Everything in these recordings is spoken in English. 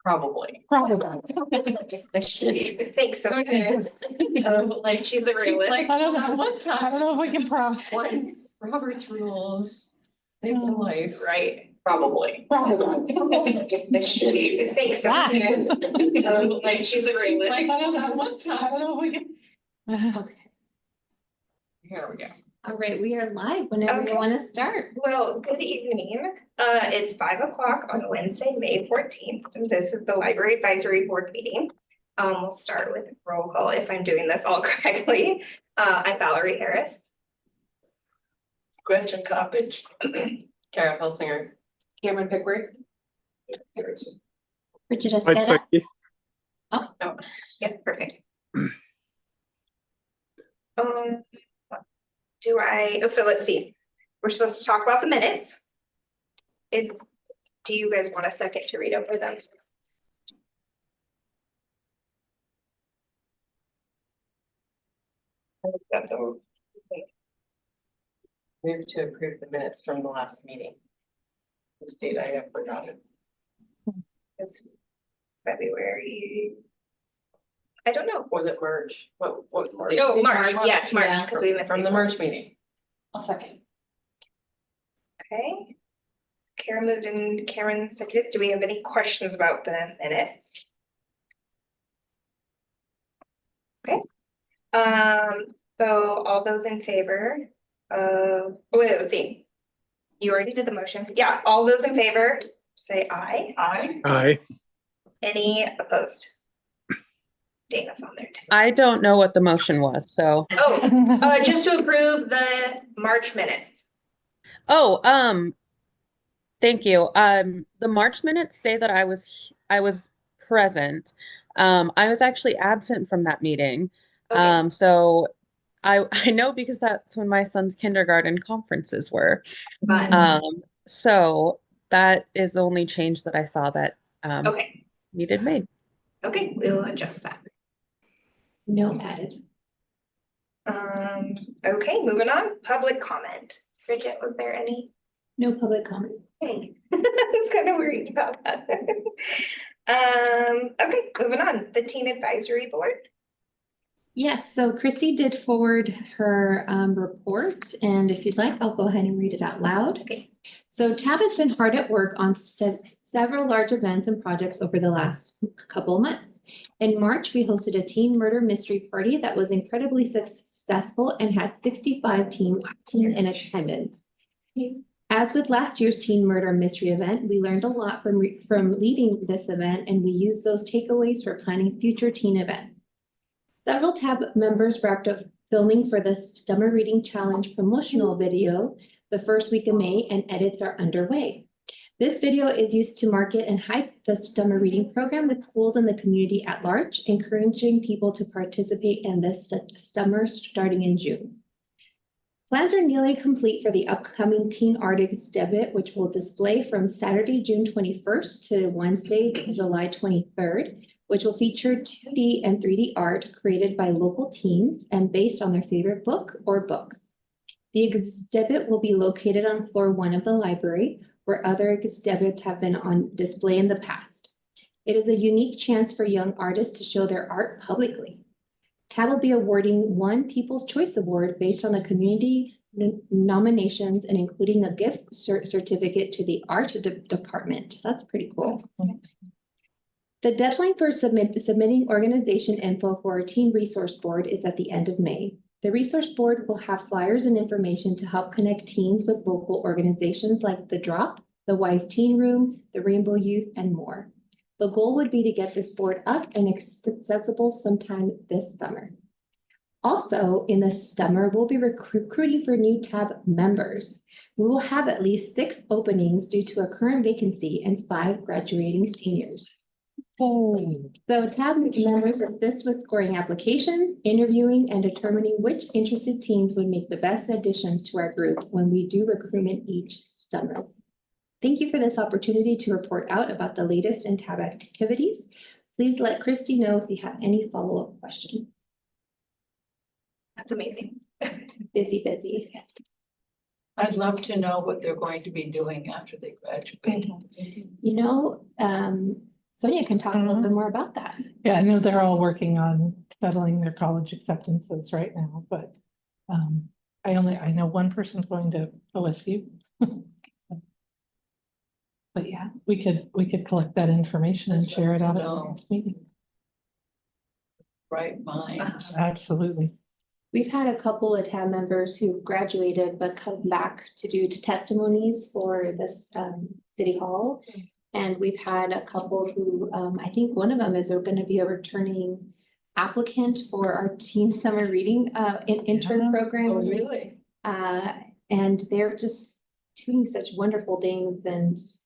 Probably. Thanks so much. Like she's the realist. Like, I don't know. one time. I don't know if we can Robert's rules save my life. Right. Probably. Thanks so Ah. much. Like she's the realist. Like, I don't know, one time. I don't know if we can. Okay. Here we go. All right, we are live whenever Okay. you want to start. Well, good evening. It's 5 o'clock on Wednesday, May 14th. And this is the Library Advisory Board meeting. We'll start with roll call if I'm doing this all correctly. I'm Valerie Harris. Gretchen Coppage. Kara Helsinger. Cameron Pickwick. Bridget I'd Esqueda. say, Oh, yeah, perfect. So let's see. We're supposed to talk about the minutes. Do you guys want a second to read over them? Move to approve the minutes from the last meeting. Whose date I have forgotten. It's February. I don't know. Was it March? What March? Oh, March, March, yes, March, yeah. because we missed From the April. March meeting. I'll second. Okay. Karen moved and Karen seconded. Do we have any questions about the minutes? Okay. So all those in favor of, let's see. You already did the motion. Yeah, all those in favor, say aye. Aye. aye. Any opposed? Dana's on there too. I don't know what the motion was, so. Oh, just to approve the March minutes. Oh, thank you. The March minutes say that I was present. I was actually absent from that meeting. Okay. So I know because that's when my son's kindergarten conferences were. Fine. So that is the only change that I saw that Okay, needed made. okay, we'll adjust that. No added. Okay, moving on, public comment. Bridget, was there any? No public comment. Okay. I was kind of worried about that. Okay, moving on, the Teen Advisory Board. Yes, so Christy did forward her report, and if you'd like, I'll go ahead and read it out loud. Okay. So TAB has been hard at work on several large events and projects over the last couple of months. In March, we hosted a teen murder mystery party that was incredibly successful and had 65 teens in attendance. As with last year's teen murder mystery event, we learned a lot from leading this event, and we used those takeaways for planning future teen events. Several TAB members wrapped up filming for the Summer Reading Challenge promotional video the first week of May, and edits are underway. This video is used to market and hype the Summer Reading program with schools in the community at large, encouraging people to participate in this summer starting in June. Plans are nearly complete for the upcoming Teen Art exhibit, which will display from Saturday, June 21st to Wednesday, July 23rd, which will feature 2D and 3D art created by local teens and based on their favorite book or books. The exhibit will be located on floor 1 of the library, where other exhibits have been on display in the past. It is a unique chance for young artists to show their art publicly. TAB will be awarding one People's Choice Award based on the community nominations and including a gift certificate to the art department. That's pretty cool. The deadline for submitting organization info for our Teen Resource Board is at the end of May. The Resource Board will have flyers and information to help connect teens with local organizations like The Drop, the Wise Teen Room, the Rainbow Youth, and more. The goal would be to get this board up and accessible sometime this summer. Also, in the summer, we'll be recruiting for new TAB members. We will have at least 6 openings due to a current vacancy and 5 graduating seniors. So TAB members assist with scoring applications, interviewing, and determining which interested teens would make the best additions to our group when we do recruitment each summer. Thank you for this opportunity to report out about the latest in TAB activities. Please let Christy know if you have any follow-up questions. That's amazing. Busy. I'd love to know what they're going to be doing after they graduate. You know, Sonia can talk a little bit more about that. Yeah, I know they're all working on settling their college acceptances right now, but I know one person's going to OSU. But yeah, we could collect that information and share it out at the next meeting. Right minds. Absolutely. We've had a couple of tab members who graduated but come back to do testimonies for this city hall. And we've had a couple who, I think one of them is going to be a returning applicant for our teen summer reading intern program. Oh, really? And they're just doing such wonderful things, and it's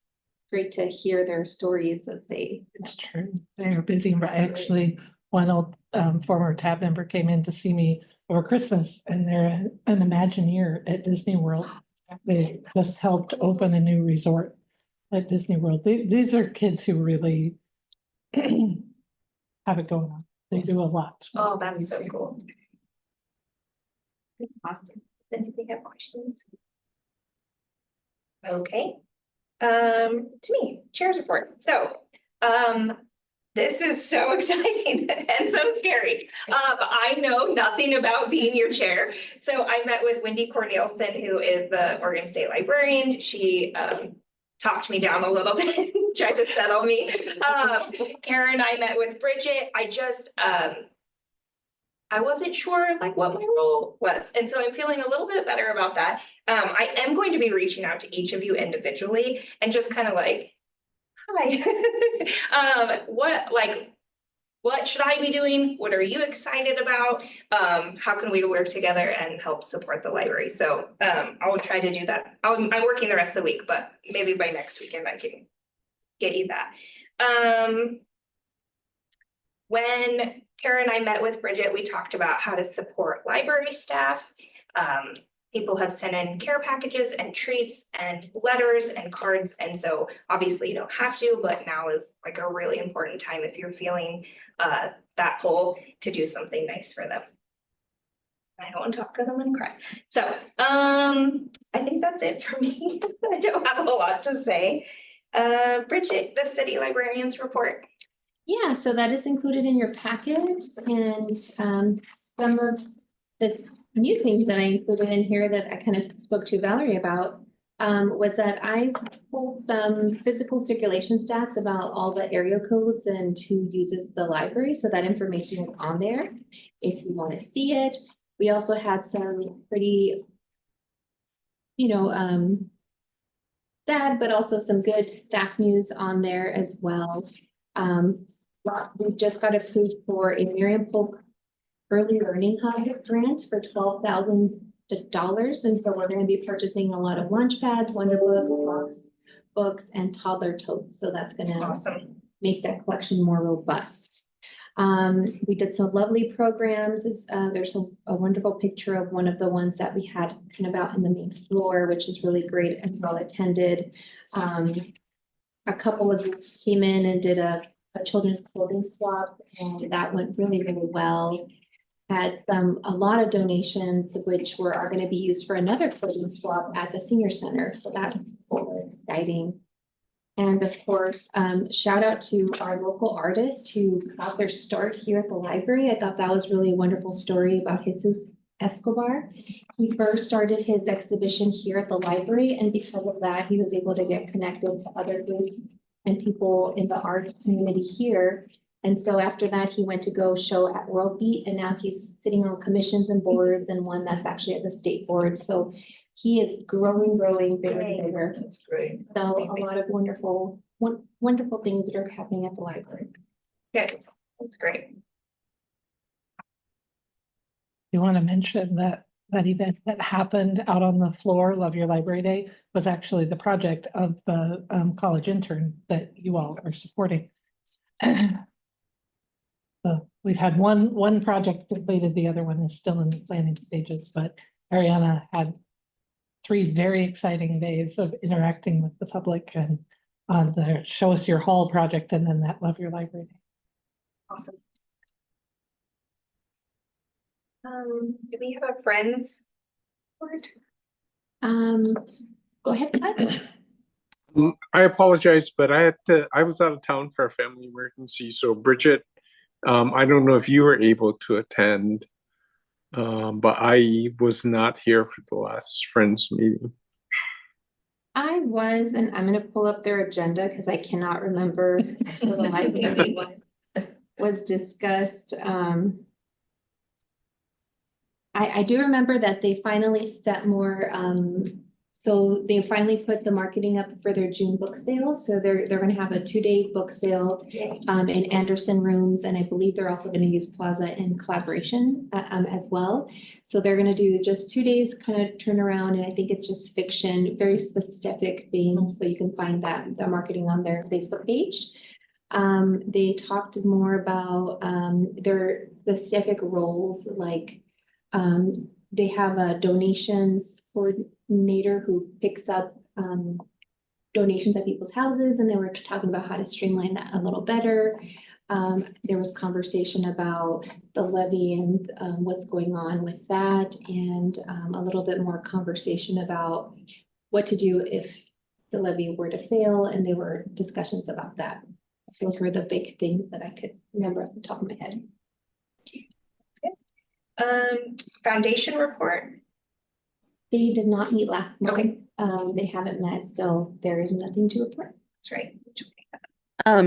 great to hear their stories as they. It's true. They're busy. Actually, one old former tab member came in to see me over Christmas, and they're an Imagineer at Disney World. They just helped open a new resort at Disney World. These are kids who really have it going on. They do a lot. Oh, that's so cool. Awesome. Does anybody have questions? Okay. To me, chair's report. So, this is so exciting and so scary. I know nothing about being your chair. So I met with Wendy Cornelison, who is the Oregon State Librarian. She talked me down a little bit, tried to settle me. Karen, I met with Bridget. I wasn't sure like what my role was. And so I'm feeling a little bit better about that. I am going to be reaching out to each of you individually and just kind of like, hi, what should I be doing? What are you excited about? How can we work together and help support the library? So I'll try to do that. I'm working the rest of the week, but maybe by next weekend I can get you that. When Kara and I met with Bridget, we talked about how to support library staff. People have sent in care packages and treats and letters and cards. And so obviously you don't have to, but now is like a really important time if you're feeling that pull to do something nice for them. I don't want to talk because I'm gonna cry. So I think that's it for me. I don't have a lot to say. Bridget, the city librarian's report. Yeah, so that is included in your packet, and some of the new things that I included in here that I kind of spoke to Valerie about was that I pulled some physical circulation stats about all the area codes and who uses the library. So that information is on there if you want to see it. We also had some pretty, sad, but also some good staff news on there as well. We just got approved for a Miriam Polk Early Learning Hub grant for $12,000. And so we're going to be purchasing a lot of lunch pads, Wonder books, and toddler totes. So that's going to Awesome. make that collection more robust. We did some lovely programs. There's a wonderful picture of one of the ones that we had kind of out in the main floor, which is really great and well attended. A couple of groups came in and did a children's clothing swap, and that went really, really well. Had a lot of donations, which are going to be used for another clothing swap at the senior center. So that's super exciting. And of course, shout out to our local artist who got their start here at the library. I thought that was really a wonderful story about Jesus Escobar. He first started his exhibition here at the library, and because of that, he was able to get connected to other groups and people in the art community here. And so after that, he went to go show at World Beat, and now he's sitting on commissions and boards, and one that's actually at the state board. So he is growing bigger and bigger. That's great. So a lot of wonderful things that are happening at the library. Good. That's great. You want to mention that event that happened out on the floor, Love Your Library Day, was actually the project of the college intern that you all are supporting. So we've had one project completed, the other one is still in the planning stages, but Ariana had 3 very exciting days of interacting with the public and on the Show Us Your Hall project, and then that Love Your Library Day. Awesome. Do we have a friends word? Go ahead, Scott. I apologize, but I was out of town for a family emergency, so Bridget, I don't know if you were able to attend. But I was not here for the last Friends meeting. I was, and I'm gonna pull up their agenda because I cannot remember where the library was discussed. I do remember that they finally set more, so they finally put the marketing up for their June book sale. So they're gonna have a 2-day book sale in Anderson Rooms, and I believe they're also gonna use Plaza in collaboration as well. So they're gonna do just 2 days kind of turnaround, and I think it's just fiction, very specific things. So you can find the marketing on their Facebook page. They talked more about their specific roles, like they have a donations coordinator who picks up donations at people's houses, and they were talking about how to streamline that a little better. There was conversation about the levy and what's going on with that, and a little bit more conversation about what to do if the levy were to fail, and there were discussions about that. Those were the big things that I could remember at the top of my head. Foundation report. They did not meet last month. Okay. They haven't met, so there is nothing to report. That's right.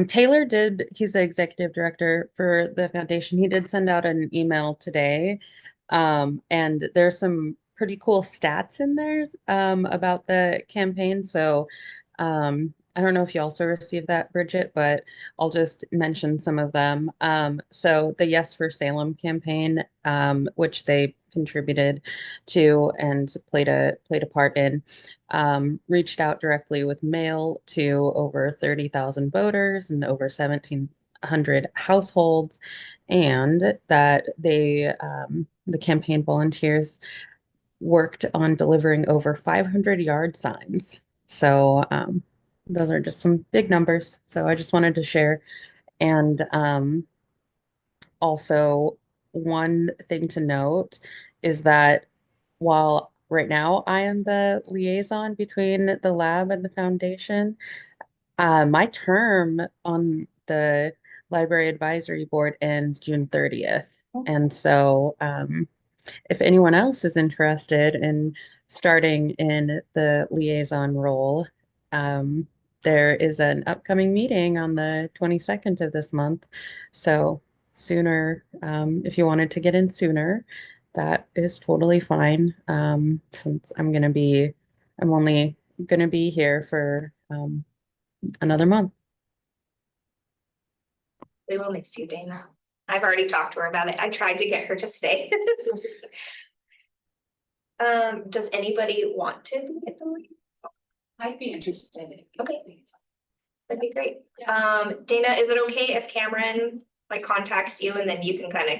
Taylor he's the executive director for the foundation. He did send out an email today. And there's some pretty cool stats in there about the campaign. So I don't know if you also received that, Bridget, but I'll just mention some of them. So the Yes for Salem campaign, which they contributed to and played a part in, reached out directly with mail to over 30,000 voters and over 1,700 households, and that the campaign volunteers worked on delivering over 500 yard signs. So those are just some big numbers. So I just wanted to share. And also, one thing to note is that while right now I am the liaison between the lab and the foundation, my term on the library advisory board ends June 30th. And so if anyone else is interested in starting in the liaison role, there is an upcoming meeting on the 22nd of this month. So sooner, if you wanted to get in sooner, that is totally fine. Since I'm only gonna be here for another month. We will miss you, Dana. I've already talked to her about it. I tried to get her to stay. Does anybody want to be at the lead? I'd be interested. Okay. That'd be great. Dana, is it okay if Cameron like contacts you and then you can kind of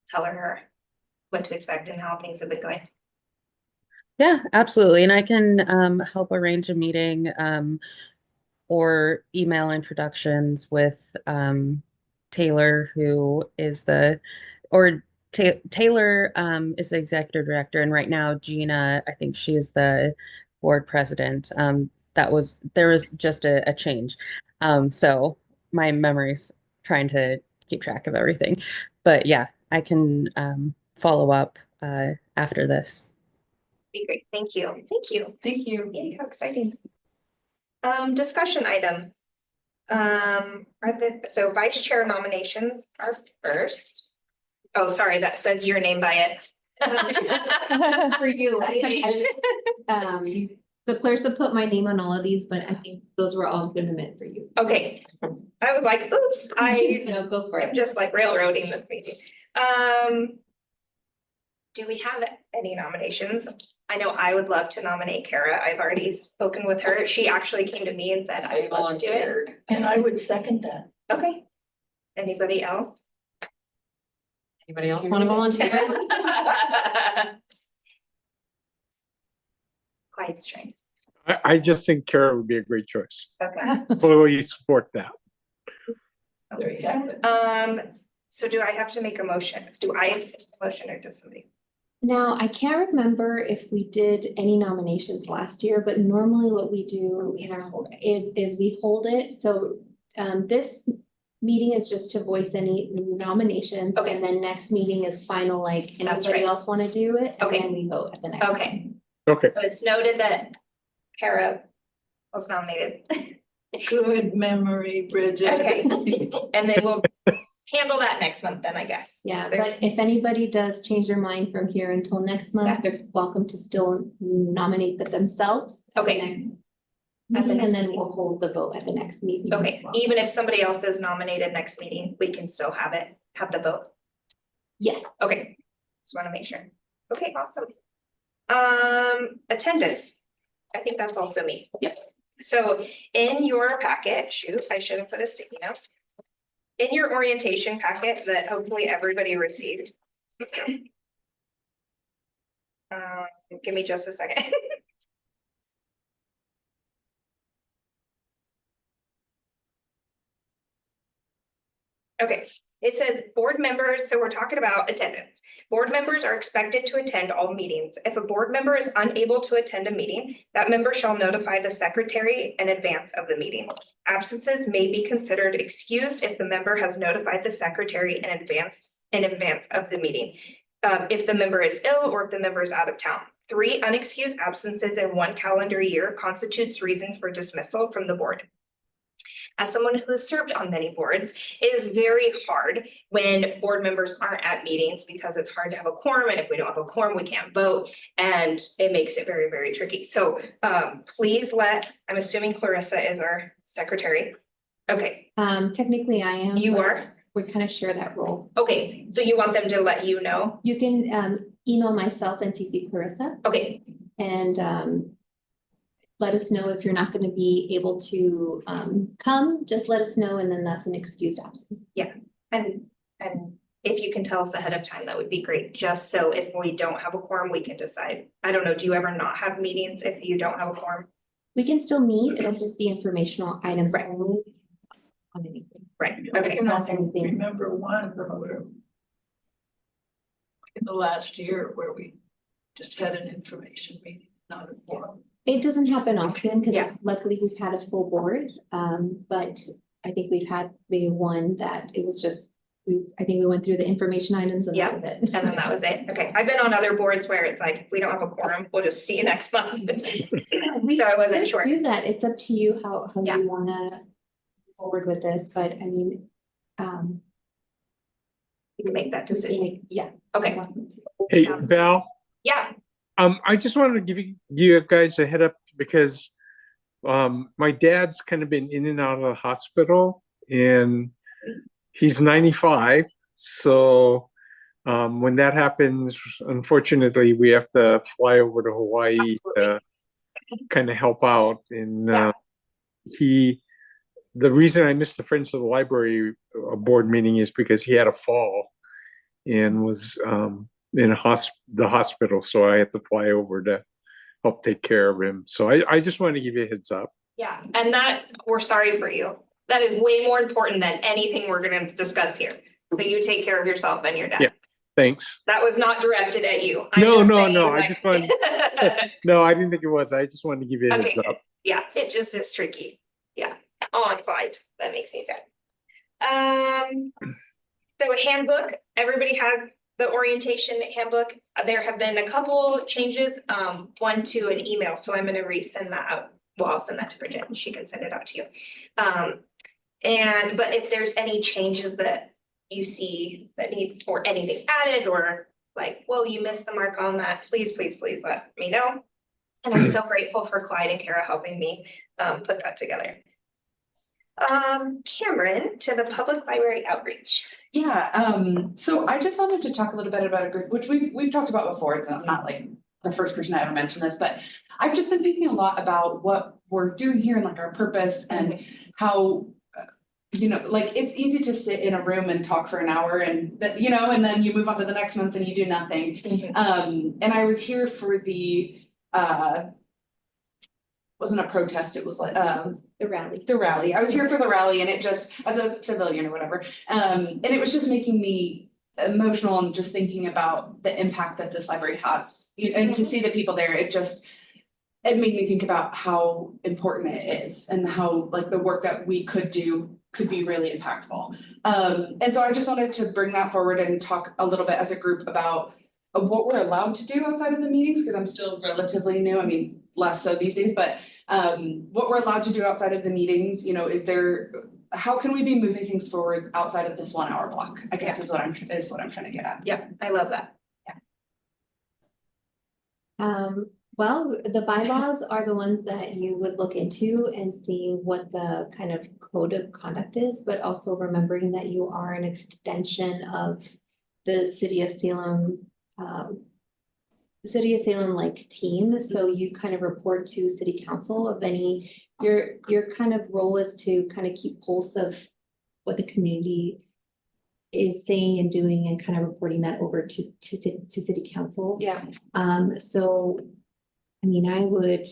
tell her what to expect and how things have been going? Yeah, absolutely. And I can help arrange a meeting or email introductions with Taylor, who is Taylor is the executive director, and right now Gina, I think she's the board president. There was just a change. So my memory's trying to keep track of everything. But yeah, I can follow up after this. Be great. Thank you. Thank you. Thank you. Yay, how exciting. Discussion items. So vice chair nominations are first. Oh, sorry, that says your name by it. That's for you. So Clarissa put my name on all of these, but I think those were all gonna meant for you. Okay, I was like, oops, No, go for I'm it. just like railroading this meeting. Do we have any nominations? I know I would love to nominate Kara. I've already spoken with her. She actually came to me and said, I would love to do it. And I would second that. Okay. Anybody else? Anybody else want to volunteer? Quiet strengths. I just think Kara would be a great choice. Okay. Fully support that. There you have it. So do I have to make a motion? Do I have to make a motion or does somebody? Now, I can't remember if we did any nominations last year, but normally what we do in our is we hold it. So this meeting is just to voice any nominations. Okay. And then next meeting is final, like That's anybody right. else want to do it? Okay. And then we vote at the next. Okay, Okay, so it's noted that Kara was nominated. Good memory, Bridget. Okay, and then we'll handle that next month then, I guess. Yeah, There's- but if anybody does change their mind from here until next month, they're welcome to still nominate themselves. at the Okay. next At the meeting, next and then meeting. we'll hold the vote at the next meeting. Okay, as well. even if somebody else is nominated next meeting, we can still have the vote. Yes. Okay, just wanna make sure. Okay, awesome. Attendance. I think that's also me. Yep. So in your packet, shoot, I should have put a sticky note. In your orientation packet that hopefully everybody received. Give me just a second. Okay, it says board members, so we're talking about attendance. Board members are expected to attend all meetings. If a board member is unable to attend a meeting, that member shall notify the secretary in advance of the meeting. Absences may be considered excused if the member has notified the secretary in advance of the meeting. If the member is ill or if the member is out of town. 3 unexcused absences in 1 calendar year constitutes reason for dismissal from the board. As someone who has served on many boards, it is very hard when board members aren't at meetings because it's hard to have a quorum, and if we don't have a quorum, we can't vote, and it makes it very, very tricky. So please I'm assuming Clarissa is our secretary. Okay, Technically I am. you but are? We kind of share that role. Okay, so you want them to let you know? You can email myself and CC Clarissa Okay, and let us know if you're not going to be able to come. Just let us know, and then that's an excused absence. and if you can tell us ahead of time, that would be great, just so if we don't have a quorum, we can decide. I don't know, do you ever not have meetings if you don't have a quorum? We can still meet. It'll just be informational items Right. only. On anything. Right, I okay, can That's also anything. remember one where in the last year where we just had an information meeting, not a forum. It doesn't happen often Yeah. because luckily we've had a full board. But I think we've had maybe one that it was just, I think we went through the information items and that was it. and then that was it. Okay, I've been on other boards where it's like, if we don't have a quorum, we'll just see you next month. We So I wasn't could sure. Do that. It's up to you how Yeah. you wanna move forward with this, but I mean, You can make that decision. yeah. Okay, hey, Sounds- Val, yeah, I just wanted to give you guys a head up because my dad's kind of been in and out of the hospital and he's 95. So when that happens, unfortunately, we have to fly over to Hawaii to kind of help out. And Yeah. the reason I missed the Friends of the Library board meeting is because he had a fall and was in the hospital. So I had to fly over to help take care of him. So I just wanted to give you a heads up. yeah, and that, we're sorry for you. That is way more important than anything we're gonna discuss here. So you take care of yourself and your dad. Yeah. Thanks. That was not directed at you. I'm No, just no, saying, no, I like- just wanted- No, I didn't think it was. I just wanted to give you a heads Okay. up. Yeah, it just is tricky. Yeah. Oh, I'm fine. That makes me sad. So handbook, everybody has the orientation handbook. There have been a couple changes, one to an email, so I'm gonna resend that out. Well, I'll send that to Bridget and she can send it out to you. But if there's any changes that you see that need, or anything added, or like, whoa, you missed the mark on that, please, please, please let me know. And I'm so grateful for Clyde and Kara helping me put that together. Cameron, to the public library outreach. Yeah, so I just wanted to talk a little bit about a group, which we've talked about before, so I'm not like the first person I ever mentioned this, but I've just been thinking a lot about what we're doing here and like our purpose and how, you know, like it's easy to sit in a room and talk for an hour and that, you know, and then you move on to the next month and you do nothing. And I was here for the, wasn't a protest, it was like, The rally. the rally. I was here for the rally and it just, as a civilian or whatever, and it was just making me emotional and just thinking about the impact that this library has. And to see the people there, it made me think about how important it is and how like the work that we could do could be really impactful. And so I just wanted to bring that forward and talk a little bit as a group about what we're allowed to do outside of the meetings, because I'm still relatively new, I mean, less so these days, but what we're allowed to do outside of the meetings, you know, how can we be moving things forward outside of this 1 hour block, I guess is what I'm trying to get at. Yeah, I love that. Well, the bylaws are the ones that you would look into and see what the kind of code of conduct is, but also remembering that you are an extension of the city of Salem, like team. So you kind of report to city council of any, your kind of role is to kind of keep pulse of what the community is saying and doing and kind of reporting that over to city council. Yeah. So, I mean, I would,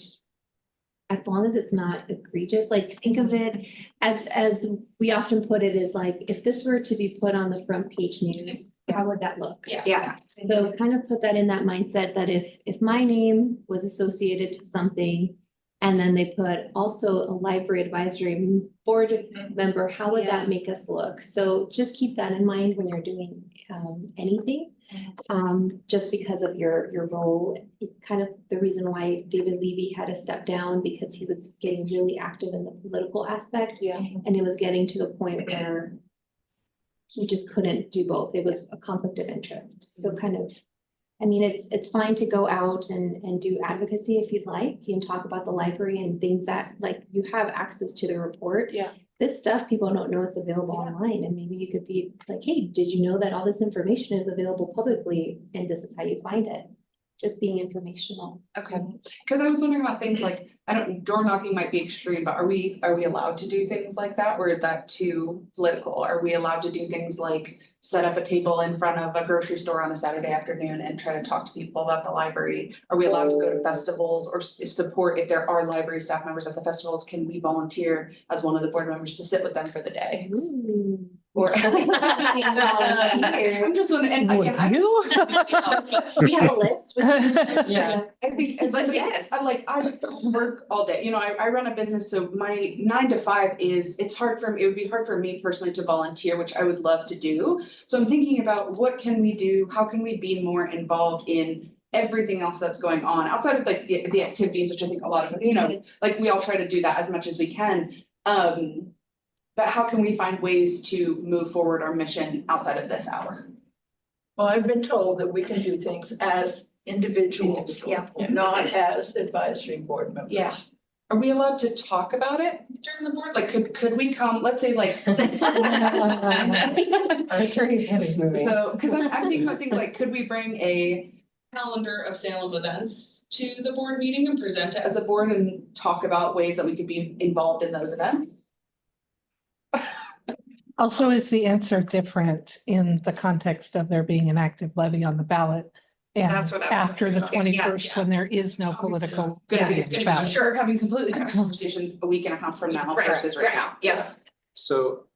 as long as it's not egregious, like think of it as we often put it is like, if this were to be put on the front page news, how would that look? Yeah. So kind of put that in that mindset that if my name was associated to something and then they put also a library advisory board member, how would that make us look? So just keep that in mind when you're doing anything. Just because of your role, kind of the reason why David Levy had to step down because he was getting really active in the political aspect. Yeah. And it was getting to the point where he just couldn't do both. It was a conflict of interest. So kind of, I mean, it's fine to go out and do advocacy if you'd like and talk about the library and things that like you have access to the report. Yeah. This stuff people don't know it's available online, and maybe you could be like, hey, did you know that all this information is available publicly and this is how you find it? Just being informational. Okay, because I was wondering about things like, door knocking might be extreme, but are we allowed to do things like that, or is that too political? Are we allowed to do things like set up a table in front of a grocery store on a Saturday afternoon and try to talk to people about the library? Are we allowed to go to festivals or support if there are library staff members at the festivals? Can we volunteer as one of the board members to sit with them for the day? Ooh. Or I'm just wondering, and Would again, you? We have a list. Yeah. I think it's like, Yes. I work all day, you know, I run a business, so my 9 to 5 it's hard for me, it would be hard for me personally to volunteer, which I would love to do. So I'm thinking about what can we do, how can we be more involved in everything else that's going on outside of like the activities, which I think a lot of, you know, like we all try to do that as much as we can. But how can we find ways to move forward our mission outside of this hour? Well, I've been told that we can do things as individuals, Yeah. not as advisory board members. Yeah. Are we allowed to talk about it during the board? Like, could we come, let's say like. Our attorney's head is moving. So, because I'm thinking about things like, could we bring a calendar of Salem events to the board meeting and present it as a board and talk about ways that we could be involved in those events? Also, is the answer different in the context of there being an active levy on the ballot? And That's what I was after the wondering. Yeah, 21st, when there is no political. Gonna levy be, on the it's ballot. gonna be, sure, having completely different conversations a week and a half from now Right, versus right now. Yeah. So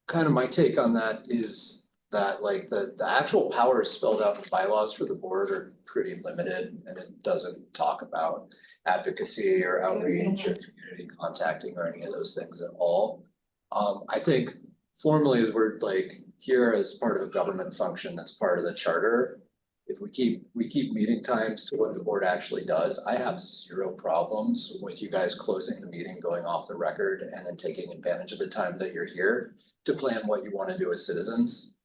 kind of my take on that is that like the actual powers spelled out in the bylaws for the board are pretty limited, and it doesn't talk about advocacy or outreach or community contacting or any of those things at all. I think formally as we're like here as part of a government function that's part of the charter, if we keep meeting times to what the board actually does, I have zero problems with you guys closing the meeting, going off the record, and then taking advantage of the time that you're here to plan what you want to do as citizens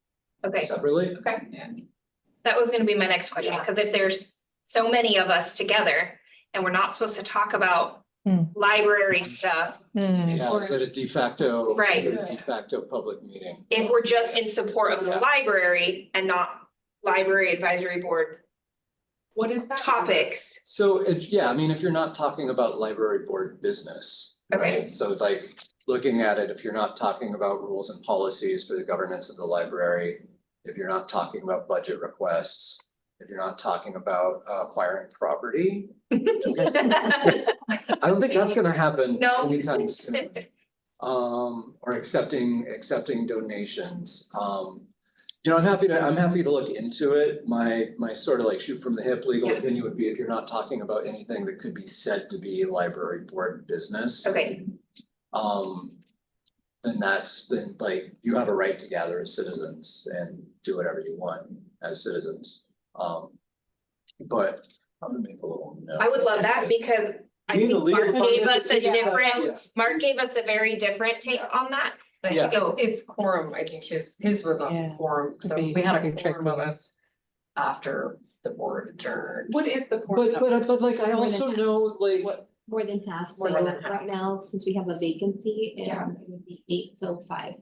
Okay, separately. okay. That was gonna be my next question, because if there's so many of us together and we're not supposed to talk about library stuff, Yeah, is it a de facto? Right. Is it a de facto public meeting? if we're just in support of the Yeah. library and not library advisory board What is that? topics. So if you're not talking about library board business, Okay. right? So like looking at it, if you're not talking about rules and policies for the governance of the library, if you're not talking about budget requests, if you're not talking about acquiring property, I don't think that's gonna happen No. anytime soon. Or accepting donations. I'm happy to look into it. My sort of like shoot from the hip legal Yeah. opinion would be if you're not talking about anything that could be said to be library board business. Okay, Then like you have a right to gather as citizens and do whatever you want as citizens. But I'm gonna make a little note. I would love that because I We need think the legal Mark gave department us to a see that. different, Mark gave us a very different take on that. But Yeah. it's quorum, I think his was Yeah. on quorum, so Could be we had a pretty quorum of tricky. us after the board adjourned. What is the? But like I More than also half. know like. What? More than half, so More than half. right now, since we have a vacancy, Yeah. it would be 8 till 5.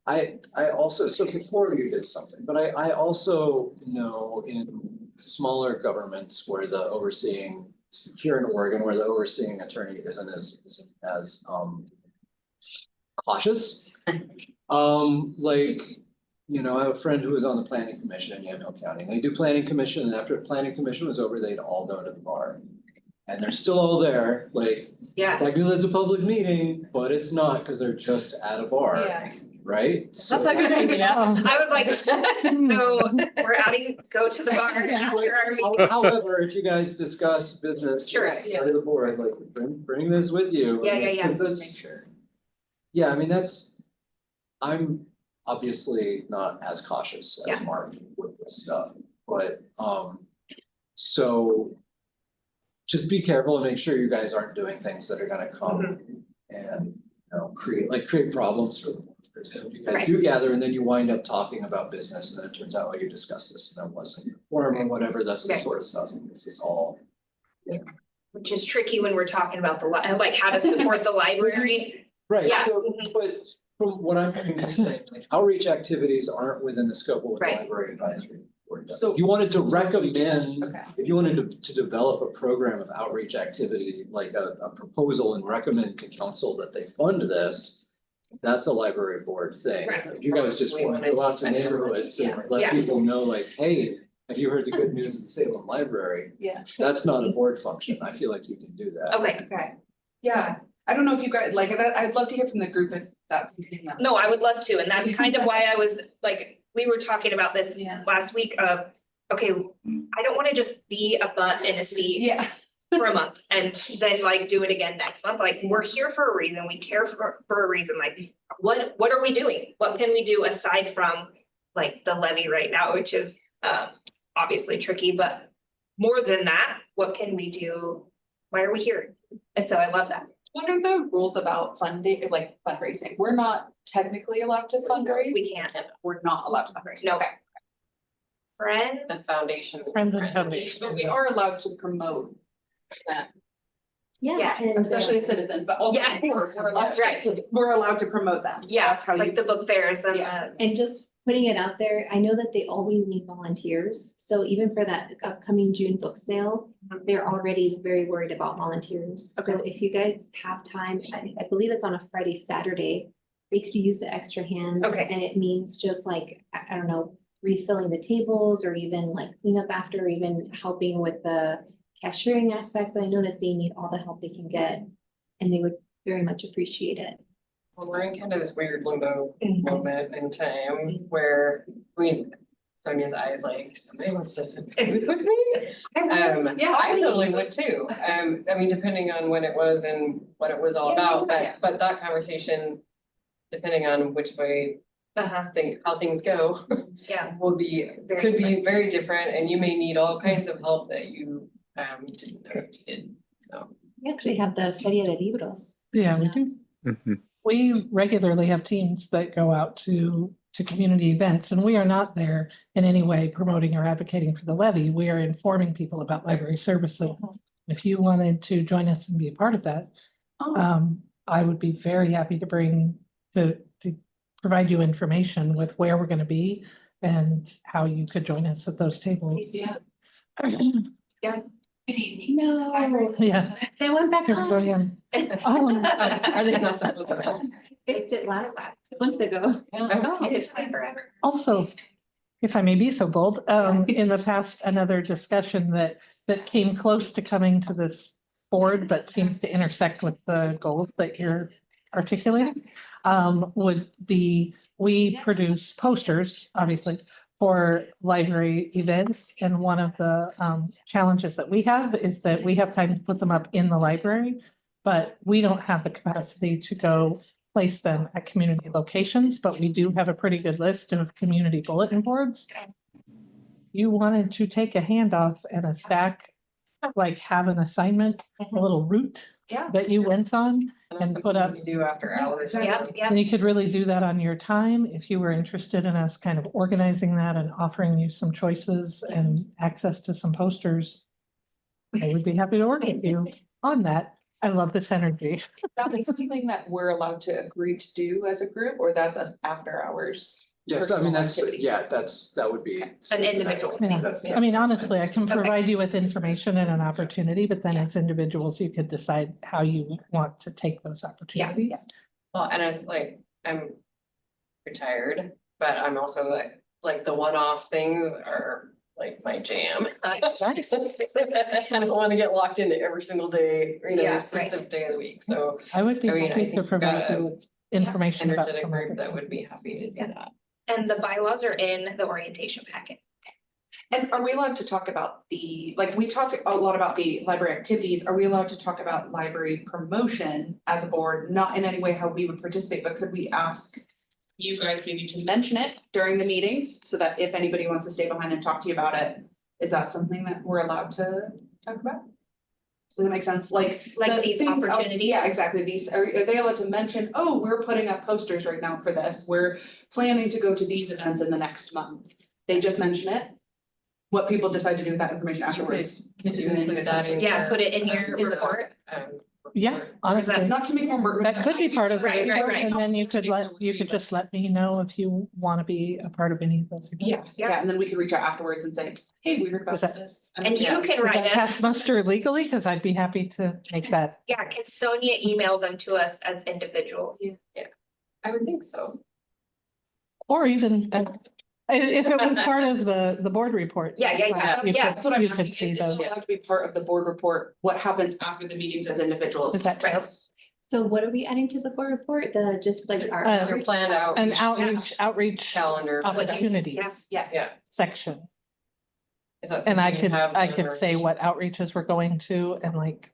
I also, so before you did something, but I also know in smaller governments where the overseeing, here in Oregon, where the overseeing attorney isn't as cautious. Like, I have a friend who was on the planning commission in Yamhill County. They do planning commission, and after the planning commission was over, they'd all go to the bar. And they're still all there, like, Yeah, technically it's a public meeting, but it's not, because they're just at a bar. Yeah. Right? That's a good idea. I was like, so we're adding, go to the bar after our meeting. However, if you guys discuss business. Sure. Out of the board, like, bring this with you. Yeah. 'Cause that's, yeah, I mean, I'm obviously not as cautious Yeah. as Mark with this stuff, but, so. Just be careful and make sure you guys aren't doing things that are gonna come Mm-hmm. and, create problems for the board. For example, you guys Right. do gather and then you wind up talking about business and then it turns out, you discussed this and that wasn't your forum or whatever, that's the Right. sort of stuff, this is all. Which is tricky when we're talking about like how to support the library. Right, Yeah. so, Mhm. but from what I'm hearing you say, like outreach activities aren't within the scope of what the Right. library advisory board does. So- If you wanted to recommend, Okay. if you wanted to develop a program of outreach activity, like a proposal and recommend to council that they fund this, that's a library board thing. Right. If you guys just We want to wanted go to out to spend it on neighborhoods Yeah. and let Yeah. people know like, hey, have you heard the good news of the Salem Library? Yeah. That's not a board function. I feel like you can do that. Okay, Okay, yeah, I don't know if you guys, like, I'd love to hear from the group if that's something that. no, I would love to, and that's kind of why I was like, we were talking about this Yeah. last week of, okay, I don't wanna just be a butt in a seat Yeah. for a month and then like do it again next month. Like, we're here for a reason. We care for a reason. Like, what are we doing? What can we do aside from like the levy right now, which is obviously tricky, but more than that, what can we do? Why are we here? And so I love that. What are the rules about funding, like fundraising? We're not technically allowed to fundraise. We can't. We're not allowed to fundraise. No. Okay. Friends? The foundation. Friends and foundation. But we are allowed to promote them, Yeah, And especially citizens, but also Yeah. we're allowed to, Right. we're allowed to promote them. Yeah, That's how you. like the book fairs and Yeah. and just putting it out there, I know that they always need volunteers. So even for that upcoming June book sale, Mhm. they're already very worried about volunteers. So Okay. if you guys have time, I believe it's on a Friday, Saturday, we could use the extra hands. Okay. And it means just like, I don't know, refilling the tables or even like cleanup after, or even helping with the cashiering aspect. But I know that they need all the help they can get and they would very much appreciate it. Well, we're in kind of this weird limbo Mhm. moment in time where, Sonia's eyes like, somebody wants to sit booth with me? Yeah, I totally would too. I mean, depending on when it was and what it was all about, but that conversation, depending on which way uh-huh, how things go, yeah. will be, Very could be very different, and you may need all kinds of help that you didn't know you needed, so. We actually have the Feria de Libros. Yeah, we do. Mhm. We regularly have teams that go out to community events, and we are not there in any way promoting or advocating for the levy. We are informing people about library services. If you wanted to join us and be a part of that, I would be very happy to to provide you information with where we're gonna be and how you could join us at those tables. Yeah. Good evening. No. Yeah. They went back Here, go on. again. Are they not supposed to? Fixed it last month ago. Oh, it's been forever. Also, if I may be so bold, in the past, another discussion that came close to coming to this board, but seems to intersect with the goals that you're articulating, would be, we produce posters, obviously, for library events. And one of the challenges that we have is that we have time to put them up in the library, but we don't have the capacity to go place them at community locations, but we do have a pretty good list of community bulletin boards. You wanted to take a handoff and a stack, like have an assignment, a little route Yeah. that you went on, and that's put something up. we do after hours. Yep, yep. And you could really do that on your time if you were interested in us kind of organizing that and offering you some choices and access to some posters. I would be happy to work with you on that. I love this energy. That is something that we're allowed to agree to do as a group, or that's us after hours? Yes, I mean, personal that's, activity? yeah, that would be. An individual. Yeah. That's- I mean, honestly, I can Okay. provide you with information and an opportunity, but then as individuals, you could decide how you want to take those opportunities. Well, and it's like, I'm retired, but I'm also like the one-off things are like my jam. I kind of want to get locked into every single day, you know, Yeah, specific day of the week, so. I would be I mean, I happy think to we've provide got you a with information about energetic some group that opportunities. would be happy to do that. And the bylaws are in the orientation packet. And are we allowed to talk about like, we talked a lot about the library activities, are we allowed to talk about library promotion as a board? Not in any way how we would participate, but could we ask you guys maybe to mention it during the meetings, so that if anybody wants to stay behind and talk to you about it, is that something that we're allowed to talk about? Does that make sense? Like the these things else- opportunities? Yeah, exactly. Are they allowed to mention, oh, we're putting up posters right now for this, we're planning to go to these events in the next month? They just mention it. What people decide to do with that information afterwards. Could is you an include that in? Yeah, your, put it in your in the report. Yeah, report? honestly, Not to make more work. that could be part of Right, it. right, right. And then you could just let me know if you want to be a part of any of those. events. Yeah, and then we could reach out afterwards and say, hey, we heard about Is that- this. And you can Does write that pass it. muster legally? Because I'd be happy to make that. Yeah, can Sonia email them to us as individuals? I would think so. Or even, if it was part of the board report. Yeah, yeah, yeah. You yeah. could- That's what I'm you asking, could see is those. it allowed to be part of the board report, what happens after the meetings as individuals? Is that Right. So what are we adding to the board report? The, just like our. Your planned out. An outreach Calendar. opportunities Yeah. section. Is that And I something you could, have I done could or- say what outreaches we're going to and like.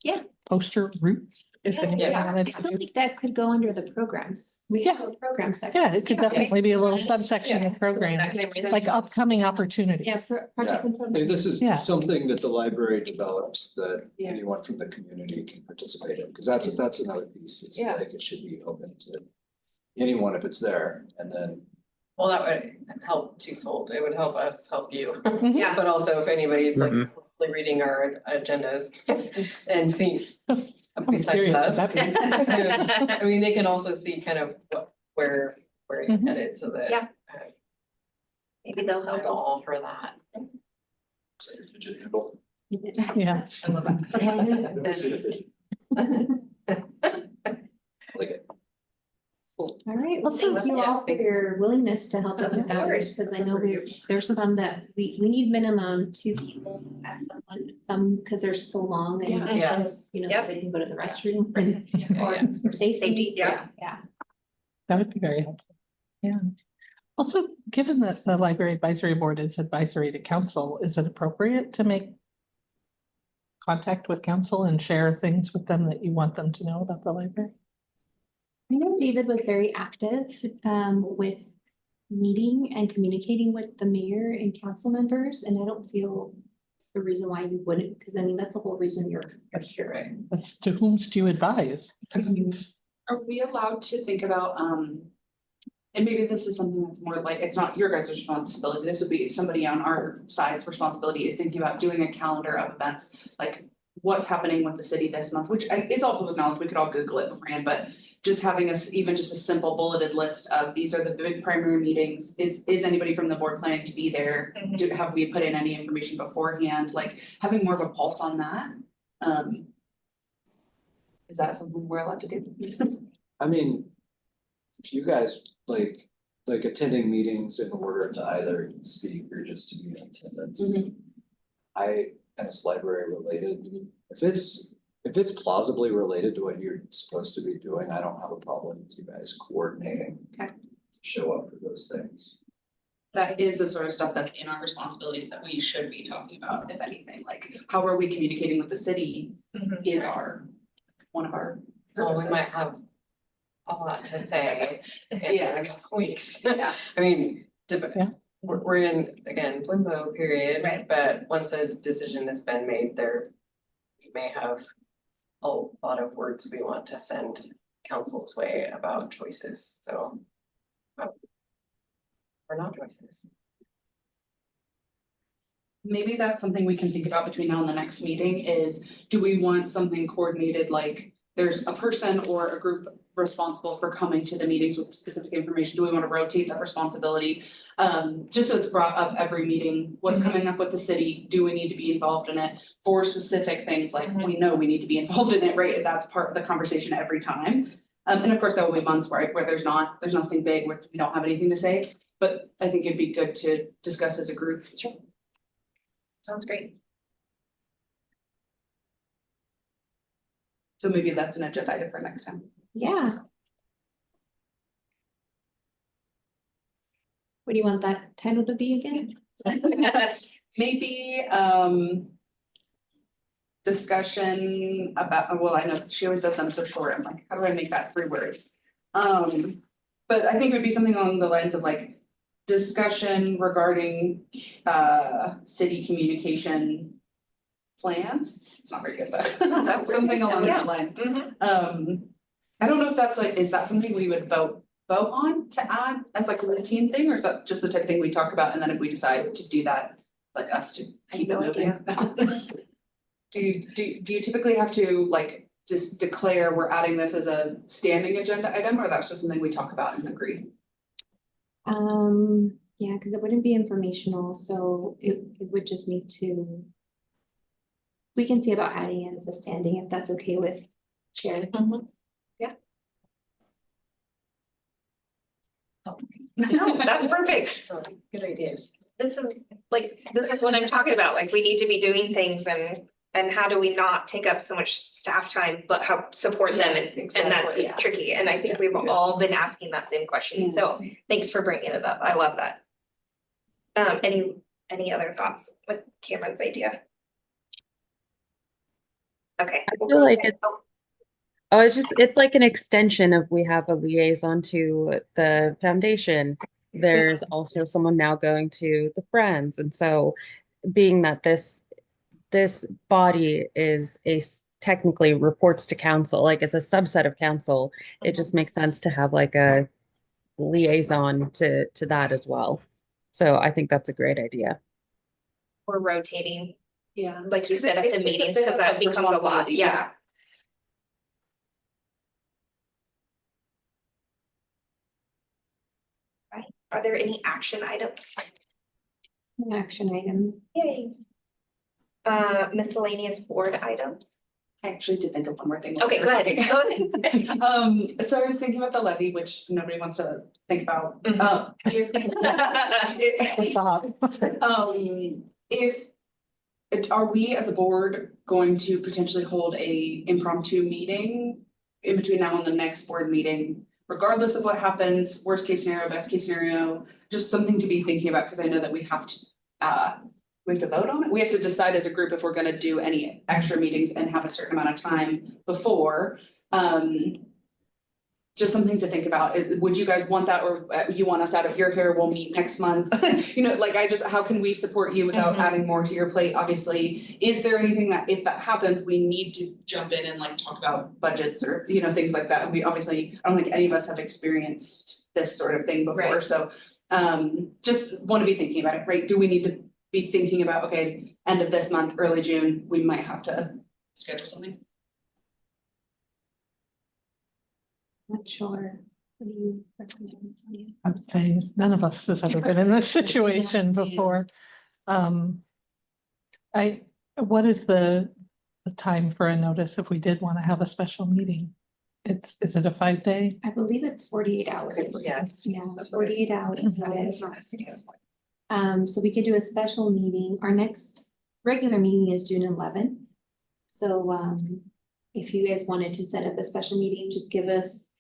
Yeah. Poster routes, if Yeah, anybody yeah. wanted I to. feel like that could go under the programs. We Yeah. have a program section. Yeah, it could Yeah. definitely be a little subsection of programs, like upcoming opportunities. Yeah, projects and Hey, programs. this is Yeah. something that the library develops that Yeah. anyone from the community can participate in, because that's another piece, is Yeah. like it should be open to anyone if it's there, and then. Well, that would help twofold. It would help us help you. Mhm. Yeah. But also if anybody's like Mhm. closely reading our agendas and see. I'm Besides curious what us. that means. I mean, they can also see kind of where you're Mhm. headed, so that. Yeah. Maybe they'll I'm help us. all for that. Say your fidget cubble. Yeah, I love that. I've never seen a fidget. Like it. All right, well, So, thank you all for your willingness to help us with that, because I know there's some that we need minimum 2 people at some, because they're so long and. Yeah. You know, Yep. so they can go to the restroom and, Yeah, or yeah. for safety. Safety, yeah. Yeah. that would be very helpful. Yeah. Also, given that the library advisory board is advisory to council, is it appropriate to make contact with council and share things with them that you want them to know about the library? I know David was very active with meeting and communicating with the mayor and council members, and I don't feel the reason why you wouldn't, because I mean, that's the whole reason you're You're right. That's to whom do you advise? Are we allowed to think about, and maybe this is something that's more like, it's not your guys' responsibility, this would be somebody on our side's responsibility, is thinking about doing a calendar of events, like what's happening with the city this month, which is all public knowledge, we could all Google it beforehand, but just having us, even just a simple bulleted list of, these are the big primary meetings, is anybody from the board planning to be there? Mhm. Have we put in any information beforehand, like having more of a pulse on that? Is that something we're allowed to do? I mean, if you guys like attending meetings in order to either speak or just to be in attendance. Mhm. And it's library related, if if it's plausibly related to what you're supposed to be doing, I don't have a problem with you guys coordinating. Okay. Show up for those things. That is the sort of stuff that's in our responsibilities that we should be talking about, if anything, like how are we communicating with the city is one of our Well, we purposes. might have a lot to say in Yeah. weeks. Yeah. I mean, Yeah. we're in, again, limbo period. Right. But once a decision has been made, we may have a lot of words we want to send council's way about choices, so. Or not choices. Maybe that's something we can think about between now and the next meeting is, do we want something coordinated, like there's a person or a group responsible for coming to the meetings with specific information? Do we want to rotate that responsibility? Just so it's brought up every meeting, what's coming up with the city, do we need to be involved in it for specific things, like we know we need to be involved in it, right? That's part of the conversation every time. And of course, there will be months where there's nothing big, where we don't have anything to say, but I think it'd be good to discuss as a group. Sure. Sounds great. So maybe that's an agenda item for next time. Yeah. What do you want that title to be again? Maybe, discussion about, well, I know she always does them so short, I'm like, how do I make that 3 words? But I think it would be something along the lines of like, discussion regarding, city communication plans. It's not very good, but That's something along yeah. that line. Mhm. I don't know if that's like, is that something we would vote on to add as like a routine thing, or is that just the type of thing we talk about, and then if we decide to do that, like us to keep it no moving? Do you typically have to like just declare we're adding this as a standing agenda item, or that's just something we talk about and agree? Yeah, because it wouldn't be informational, so it would just need to. We can see about adding it as a standing, if that's okay with Chair. No, that's perfect. Good ideas. This is what I'm talking about, like, we need to be doing things and how do we not take up so much staff time, but help support them and that's exactly, yeah. tricky, and I think we've all been asking that same question, so thanks for bringing it up, I love that. Any other thoughts with Cameron's idea? Okay. I feel like Oh, it's like an extension of, we have a liaison to the foundation. There's also someone now going to the Friends. And so being that this body is technically reports to council, like it's a subset of council, it just makes sense to have like a liaison to that as well. So I think that's a great idea. We're rotating, Yeah. like you said, at It's the a meetings, bit because of that a becomes a lot, responsibility, yeah. Right, are there any action items? Action items. Yay. Miscellaneous board items? I actually did think of one more thing. Okay, go ahead, go ahead. So I was thinking about the levy, which nobody wants to think about. It's off. Are we as a board going to potentially hold a impromptu meeting in between now and the next board meeting? Regardless of what happens, worst case scenario, best case scenario, just something to be thinking about, because I know that we have to vote on it. We have to decide as a group if we're gonna do any extra meetings and have a certain amount of time before. Just something to think about. Would you guys want that, or you want us out of your hair? We'll meet next month. You know, like how can we support you without adding more to your plate? Obviously, is there anything that if that happens, we need to jump in and like talk about budgets or, you know, things like that? We obviously, I don't think any of us have experienced this sort of thing before, Right. So just want to be thinking about it, right? Do we need to be thinking about, okay, end of this month, early June, we might have to schedule something? Not sure. What do you recommend, Sonia? I'm saying none of us has ever been in this situation before. What is the time for a notice if we did want to have a special meeting? Is it a 5-day? I believe it's 48 hours. Yes. Yeah, 48 hours. that It's is. not a serious one. So we could do a special meeting. Our next regular meeting is June 11th. So, if you guys wanted to set up a special meeting, just give us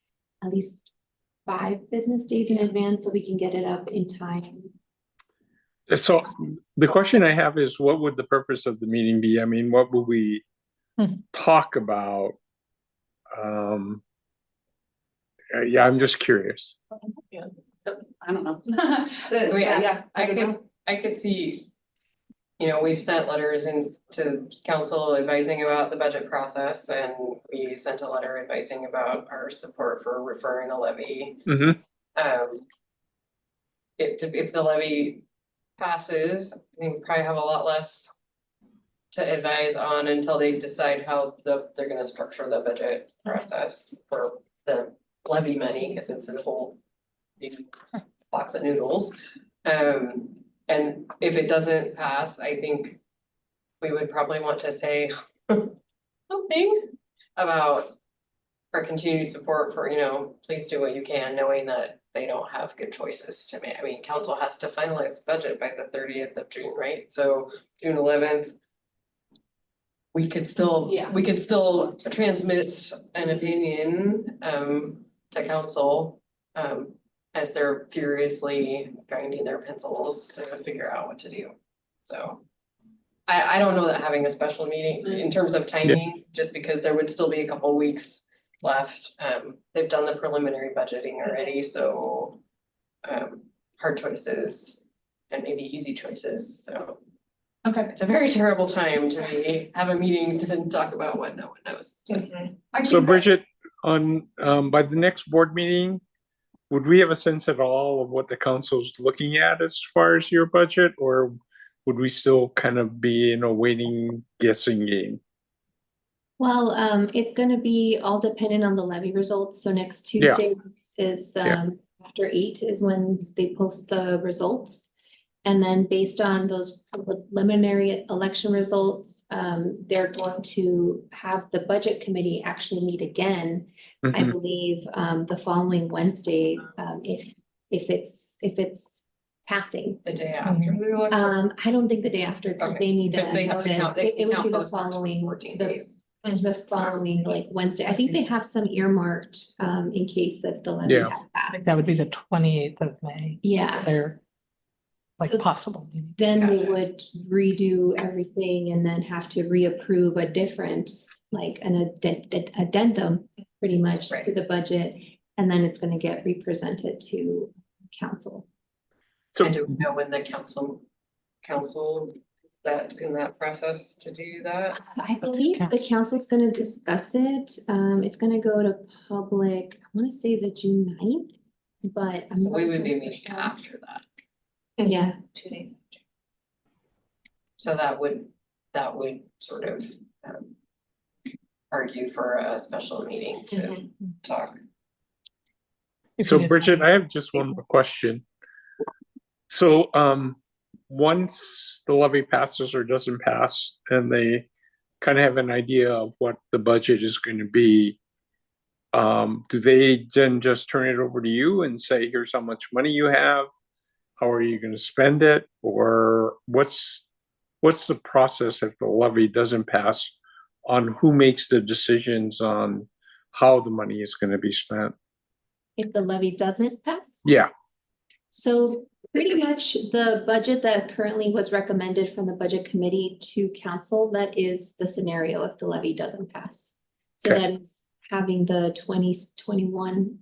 at least 5 business days in advance so we can get it up in time. So the question I have is, what would the purpose of the meeting be? I mean, what would we talk about? Yeah, I'm just curious. I don't know. I mean, Yeah, I don't know. I could see, you know, we've sent letters in to council advising about the budget process, and we sent a letter advising about our support for referring the levy. Mhm. If the levy passes, I think we probably have a lot less to advise on until they decide how they're gonna structure the budget process for the levy money, because it's a whole big box of noodles. And if it doesn't pass, I think we would probably want to say something about our continued support for, you know, please do what you can, knowing that they don't have good choices to make. I mean, council has to finalize the budget by the 30th of June, right? So June 11th. We could still transmit an opinion to council as they're furiously grinding their pencils to figure out what to do. So I don't know that having a special meeting in terms of timing, just because there would still be a couple weeks left. They've done the preliminary budgeting already, so hard choices and maybe easy choices, so. Okay. It's a very terrible time to have a meeting to talk about what no one knows. So. So Bridget, on by the next board meeting, would we have a sense at all of what the council's looking at as far as your budget, or would we still kind of be in a waiting, guessing game? Well, it's gonna be all dependent on the levy results. So next Tuesday is after 8 is when they post the results. And then based on those preliminary election results, they're going to have the budget committee actually meet again, I believe, the following Wednesday, if it's passing. The day after the election. I don't think the day after, because Okay. they need to. Because they have to count, It would be the post following, 14 the days. following like Wednesday. I think they have some earmarked in case of the levy Yeah. had I think passed. that would be the 28th of May. Yeah. They're like So possible. meeting. Then Got we it. would redo everything and then have to reapprove a different, like an addendum, pretty much to Right. the budget. And then it's gonna get represented to council. So And do we know when the council that in that process to do that? I believe the council's gonna discuss it. It's gonna go to public, I wanna say the June 9th, but. I'm So we not would be 100%. meeting after that. Yeah, 2 days. So that would sort of argue for a special meeting to talk. If So you did- Bridget, I have just one more question. So once the levy passes or doesn't pass, and they kind of have an idea of what the budget is going to be, do they then just turn it over to you and say, here's how much money you have? How are you going to spend it? Or what's the process if the levy doesn't pass on who makes the decisions on how the money is going to be spent? if the levy doesn't pass. Yeah, So pretty much the budget that currently was recommended from the budget committee to council, that is the scenario if the levy doesn't pass. So Okay. that is having the 2021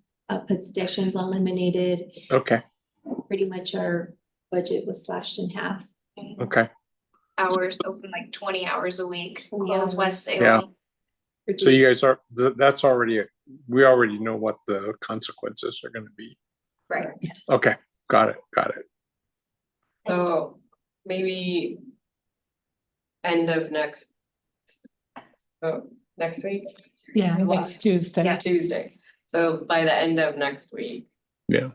positions eliminated. okay, Pretty much our budget was slashed in half. okay. Hours open like 20 hours a week, Yeah. close West Yeah. Salem. So you guys are, that's already, we already know what the consequences are gonna be. Right. Okay, got it. So maybe end of next week? Yeah, We next Tuesday. Yeah. Tuesday. So by the end of next week. Yeah.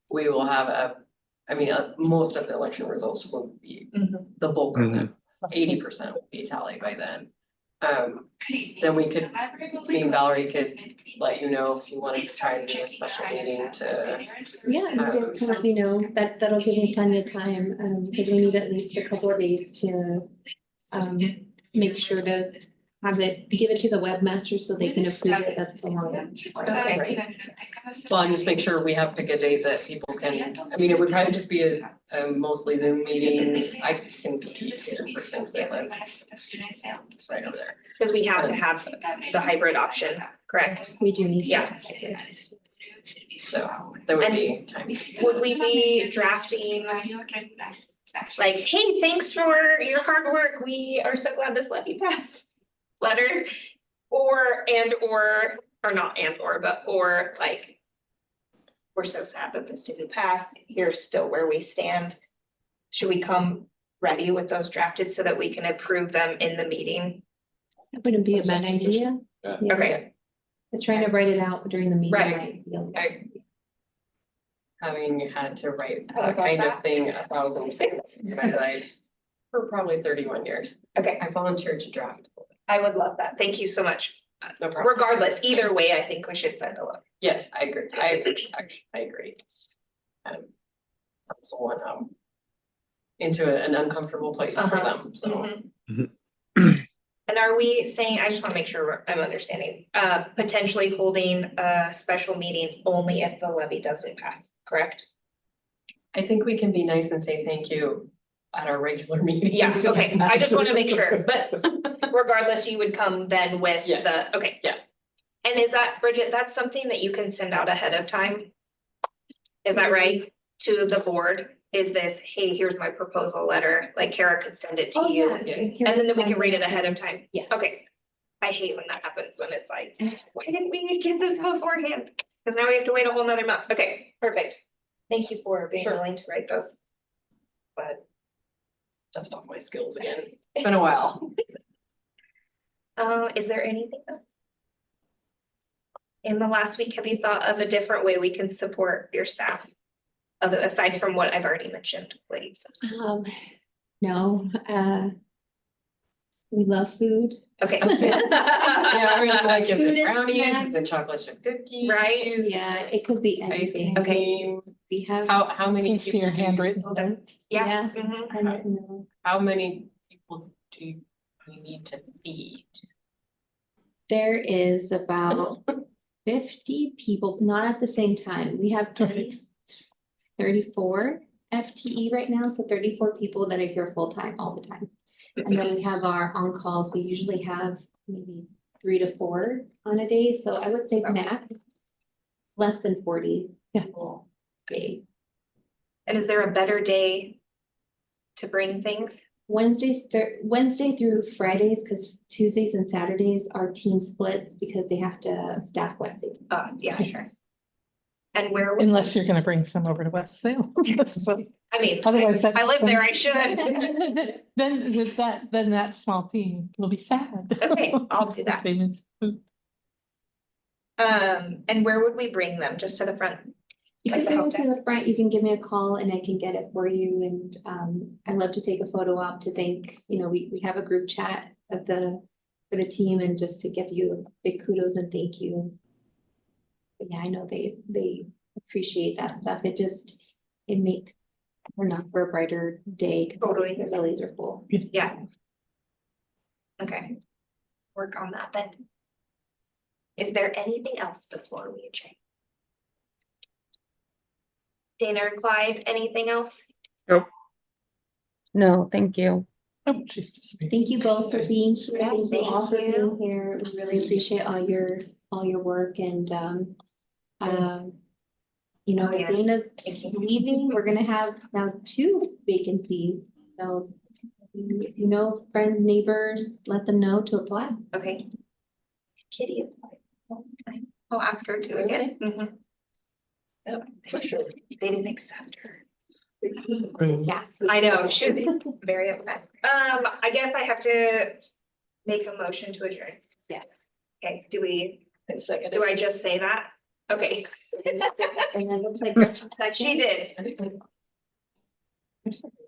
We will have most of the election results will be, the bulk of them, 80% will be tallied by then. Then we could, me and Valerie could let you know if you wanted to try to do a special meeting to. Yeah, you can let me know, that'll give me plenty of time, because we need at least a couple of days to make sure to have it, give it to the webmaster so they can approve it as the warrant. Okay. Well, and just make sure we have pick a date that people can, I mean, it would probably just be a mostly Zoom meeting. I can be here for Salem. Right over there. Because we have to have the hybrid option, correct? We do need. Yeah. So there would be time. Would we be drafting like, hey, thanks for your hard work, we are so glad this levy passed letters? Or not but like, we're so sad that this didn't pass, here's still where we stand. Should we come ready with those drafted so that we can approve them in the meeting? That wouldn't be a bad idea. Yeah. Yeah. Okay, Just trying to write it out during the meeting. Right. Having had to write I that love kind of that. thing 1,000 times in my life for probably 31 years. okay, I volunteered to draft. I would love that, thank you so much. No problem. Regardless, either way, I think we should send a letter. Yes, I agree. I agree. Someone into an uncomfortable place for them, so. Mhm. And are we saying, I just wanna make sure I'm understanding, potentially holding a special meeting only if the levy doesn't pass, correct? I think we can be nice and say thank you at our regular meeting. Yeah, okay, I just wanna make sure, but regardless, you would come then with Yeah. the, okay. Yeah. And is that, Bridget, that's something that you can send out ahead of time? Is that right? To the board? Is this, hey, here's my proposal letter, like Kara could send it to you? And then we can read it ahead of time? Yeah. Okay. I hate when that happens, when it's like, why didn't we get this beforehand? Cause now we have to wait a whole nother month. Okay, perfect. Thank you for being Sure. willing to write those. But dust off my skills again. It's been a while. Is there anything else? In the last week, have you thought of a different way we can support your staff? Other, aside from what I've already mentioned, what you said. No, we love food. Okay. Yeah, I was like, is Food it and brownies, is snacks. it chocolate chip cookies? Right. Yeah, it could be anything. Icing cream. We have. How many Sincere people handwritten Hold on. notes. Yeah. Yeah. Mhm. Handwritten notes. how many people do we need to feed? There is about 50 people, not at the same time. We have at least 34 FTE right now, so 34 people that are here full-time all the time. And then we have our on-calls. We usually have maybe 3 to 4 on a day, so I would say max less than 40 people a day. And is there a better day to bring things? Wednesday through Fridays, because Tuesdays and Saturdays are team splits because they have to staff Wednesday. Yeah, sure. And where, Unless you're gonna bring some over to West Salem. I mean, Otherwise, I live there, I should. Then that small team will be sad. Okay, I'll do that. They miss food. And where would we bring them? Just to the front? You Like can the come help to the front, you can give me a call and I can get it for you, and I love to take a photo op to thank, we have a group chat of for the team and just to give you a big kudos and thank you. But yeah, I know they appreciate that stuff. It makes for a brighter day. 'Cause Totally. The bellies are full. Yeah. Okay. Work on that then. Is there anything else before we adjourn? Dana or Clyde, anything else? No, thank you. Oh, she's just. Thank you both for being here. Yes, Thank you all for thank being here. We really appreciate all your work and Yes. Dana's Thank you. leaving. We're gonna have now 2 vacancies. So friends, neighbors, let them know to apply. Okay. Kitty applied. I'll ask her to again. Mhm. They didn't accept her. Yes. I know, she's very upset. I guess I have to make a motion to adjourn. Yeah. Okay, do I just say that? Okay. And then it looks like Gretchen She seconded. did.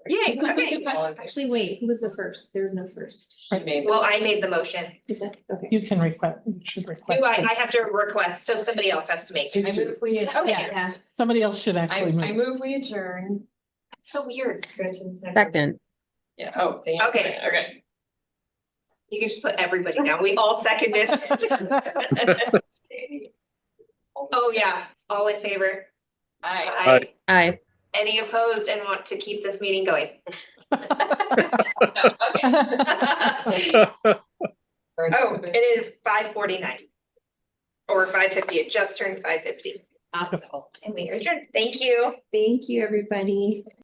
Yay, okay. Actually, wait, who was the first? There was no first. Well, I made the motion. Is that, okay. You can request, you should request. Do I have to request, so somebody else has to make I it. move we, Okay, Yeah, Somebody else should I actually move. move we adjourn. so weird. Second. Yeah, oh, dang. Okay. Okay. You can just put everybody down. We all seconded. Oh, yeah. All in favor? Aye. Aye. Any opposed and want to keep this meeting going? Oh, it is 5:49. Or 5:50. It just turned 5:50. Awesome. And we are adjourned. Thank you. Thank you, everybody.